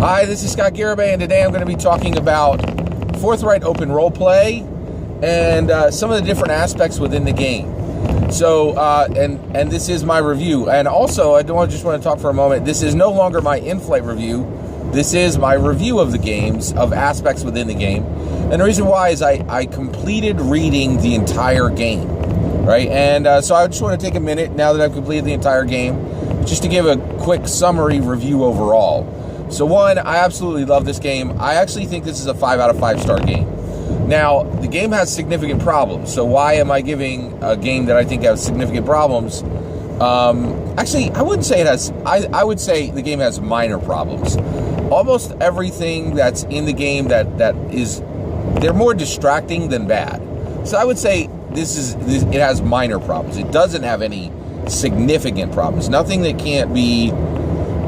Hi, this is Scott Garibay, and today I'm going to be talking about Forthright Open Roleplay and some of the different aspects within the game. So, and this is my review. And also, just want to talk for a moment. This is no longer my in-flight review. This is my review of the games, of aspects within the game. And the reason why is I completed reading the entire game, right? And so I just want to take a minute, now that I've completed the entire game, just to give a quick summary review overall. So one, I absolutely love this game. I actually think this is a 5 out of 5 star game. Now, the game has significant problems. So why am I giving a game that I think has significant problems? Actually, I wouldn't say it has. I would say the game has minor problems. Almost everything that's in the game they're more distracting than bad. So I would say it has minor problems. It doesn't have any significant problems. Nothing that can't be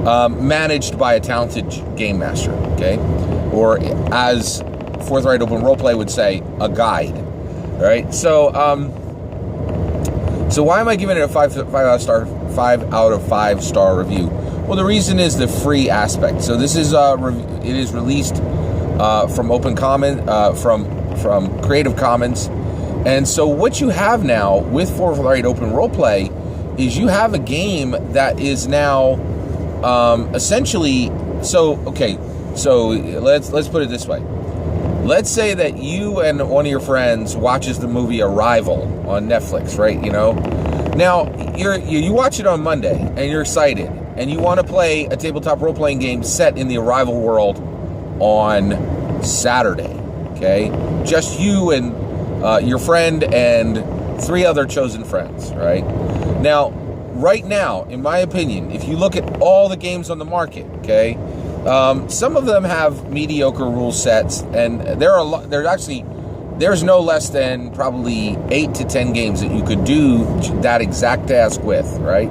managed by a talented game master, okay? Or as Forthright Open Roleplay would say, a guide, right? So, so why am I giving it a 5 out of 5 star review? Well, the reason is the free aspect. So this is it is released from Open Common, from Creative Commons, and so what you have now with Forthright Open Roleplay is you have a game that is now essentially. So okay, so let's put it this way. Let's say that you and one of your friends watches the movie Arrival on Netflix, right? You know, now you watch it on Monday and you're excited and you want to play a tabletop role-playing game set in the Arrival world on Saturday, okay? Just you and your friend and 3 other chosen friends, right? Now, right now, in my opinion, if you look at all the games on the market, okay, some of them have mediocre rule sets, and there's no less than probably 8 to 10 games that you could do that exact task with, right?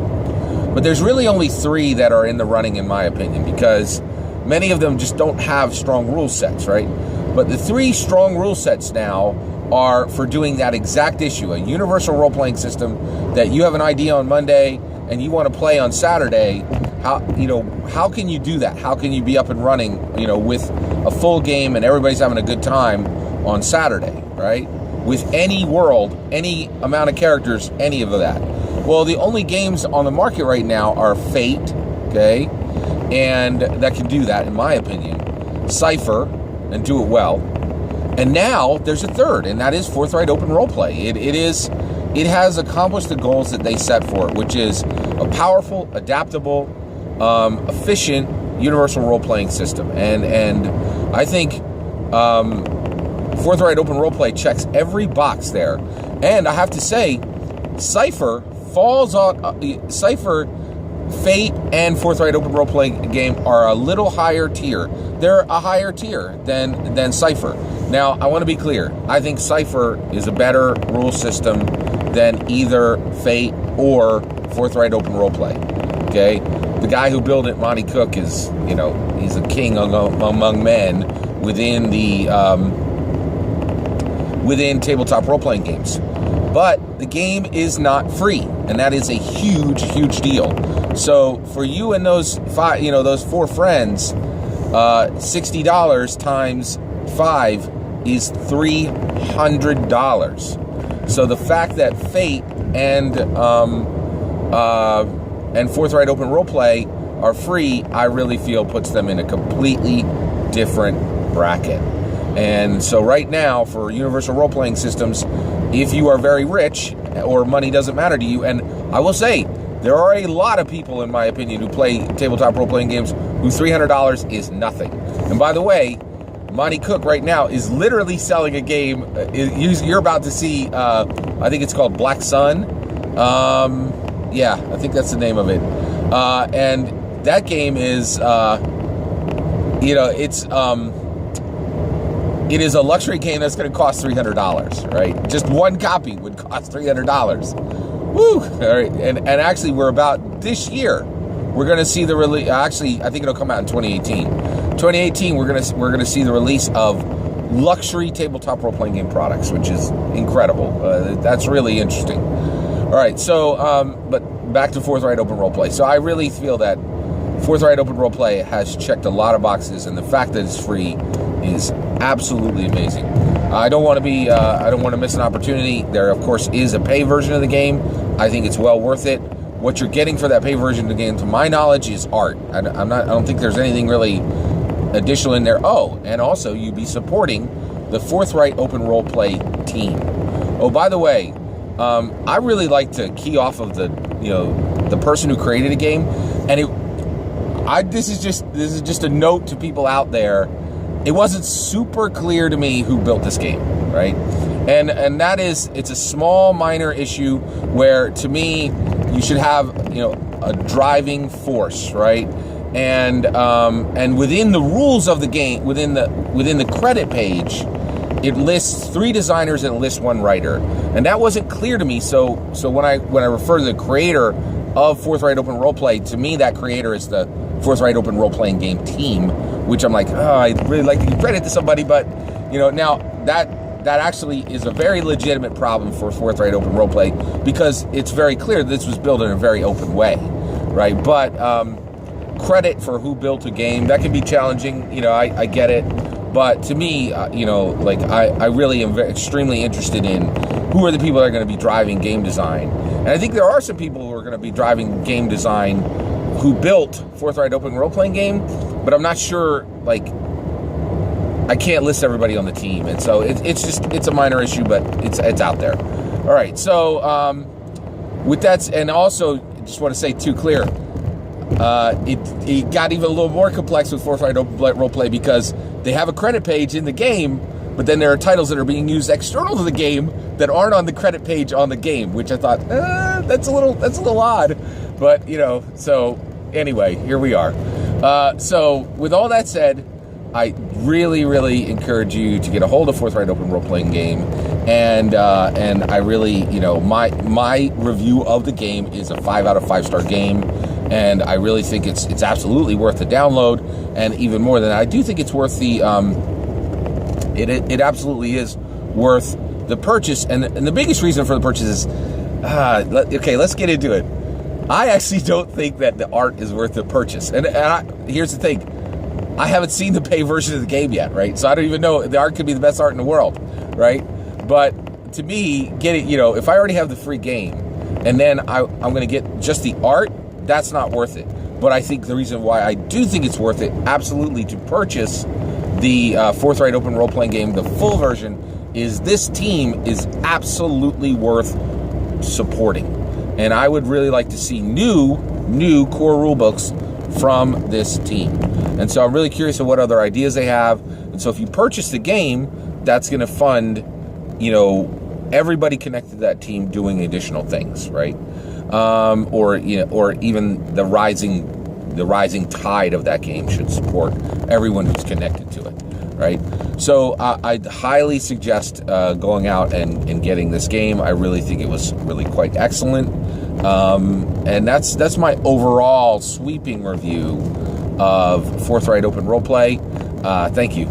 But there's really only 3 that are in the running, in my opinion, because many of them just don't have strong rule sets, right? But the 3 strong rule sets now are for doing that exact issue, a universal role-playing system that you have an idea on Monday and you want to play on Saturday. How can you do that? How can you be up and running, with a full game and everybody's having a good time on Saturday, right? With any world, any amount of characters, any of that. Well, the only games on the market right now are Fate, okay, and that can do that, in my opinion. Cypher, and do it well. And now there's a third, and that is Forthright Open Roleplay. It has accomplished the goals that they set for it, which is a powerful, adaptable, efficient, universal role-playing system. And I think Forthright Open Roleplay checks every box there. And I have to say, Cypher falls on Cypher, Fate, and Forthright Open Roleplay game are a little higher tier. They're a higher tier than Cypher. Now, I want to be clear. I think Cypher is a better rule system than either Fate or Forthright Open Roleplay. Okay? The guy who built it, Monty Cook, is, he's a king among men within the within tabletop role-playing games. But the game is not free, and that is a huge, huge deal. So for you and those 4 friends, $60 times 5 is $300. So the fact that Fate and Forthright Open Roleplay are free, I really feel puts them in a completely different bracket. And so right now, for universal role-playing systems, if you are very rich or money doesn't matter to you, and I will say, there are a lot of people, in my opinion, who play tabletop role-playing games who $300 is nothing. And by the way, Monty Cook right now is literally selling a game. You're about to see, I think it's called Black Sun. Yeah, I think that's the name of it. And that game is, it is a luxury game that's going to cost $300, right? Just one copy would cost $300. Woo! All right, and actually, we're about this year. We're going to see the release. Actually, I think it'll come out in 2018. 2018, we're going to see the release of luxury tabletop role-playing game products, which is incredible. That's really interesting. All right, so but back to Forthright Open Roleplay. So I really feel that Forthright Open Roleplay has checked a lot of boxes, and the fact that it's free is absolutely amazing. I don't want to miss an opportunity. There, of course, is a pay version of the game. I think it's well worth it. What you're getting for that pay version of the game, to my knowledge, is art. I don't think there's anything really additional in there. Oh, and also you'd be supporting the Forthright Open Roleplay team. Oh, by the way, I really like to key off of the person who created a game, and this is just a note to people out there. It wasn't super clear to me who built this game, right? And that is, it's a small minor issue where, to me, you should have a driving force, right? And within the rules of the game, within the credit page, it lists 3 designers and it lists 1 writer, and that wasn't clear to me. So when I refer to the creator of Forthright Open Roleplay, to me that creator is the Forthright Open Role-Playing Game team, which I'm like, oh, I'd really like to give credit to somebody, but now that actually is a very legitimate problem for Forthright Open Roleplay, because it's very clear this was built in a very open way, right? But credit for who built a game, that can be challenging. I get it. But to me, I really am extremely interested in who are the people that are going to be driving game design. And I think there are some people who are going to be driving game design who built Forthright Open Role-Playing Game, but I'm not sure, I can't list everybody on the team. And so it's a minor issue, but it's out there. All right, so with that, and also just want to say too clear, it got even a little more complex with Forthright Open Roleplay, because they have a credit page in the game, but then there are titles that are being used external to the game that aren't on the credit page on the game, which I thought, that's a little odd. But, so anyway, here we are. So with all that said, I really, really encourage you to get a hold of Forthright Open Role-Playing Game. And I really, my review of the game is a 5 out of 5 star game. And I really think it's absolutely worth the download. And even more than that, I do think it's worth the, it absolutely is worth the purchase. And the biggest reason for the purchase is, okay, let's get into it. I actually don't think that the art is worth the purchase. And here's the thing. I haven't seen the pay version of the game yet, right? So I don't even know. The art could be the best art in the world, right? But to me, if I already have the free game and then I'm going to get just the art, that's not worth it. But I think the reason why I do think it's worth it, absolutely, to purchase the Forthright Open Role-Playing Game, the full version, is this team is absolutely worth supporting. And I would really like to see new core rulebooks from this team. And so I'm really curious of what other ideas they have. And so if you purchase the game, that's going to fund, everybody connected to that team doing additional things, right? Or even the rising tide of that game should support everyone who's connected to it, right? So I'd highly suggest going out and getting this game. I really think it was really quite excellent. And that's my overall sweeping review of Forthright Open Roleplay. Thank you.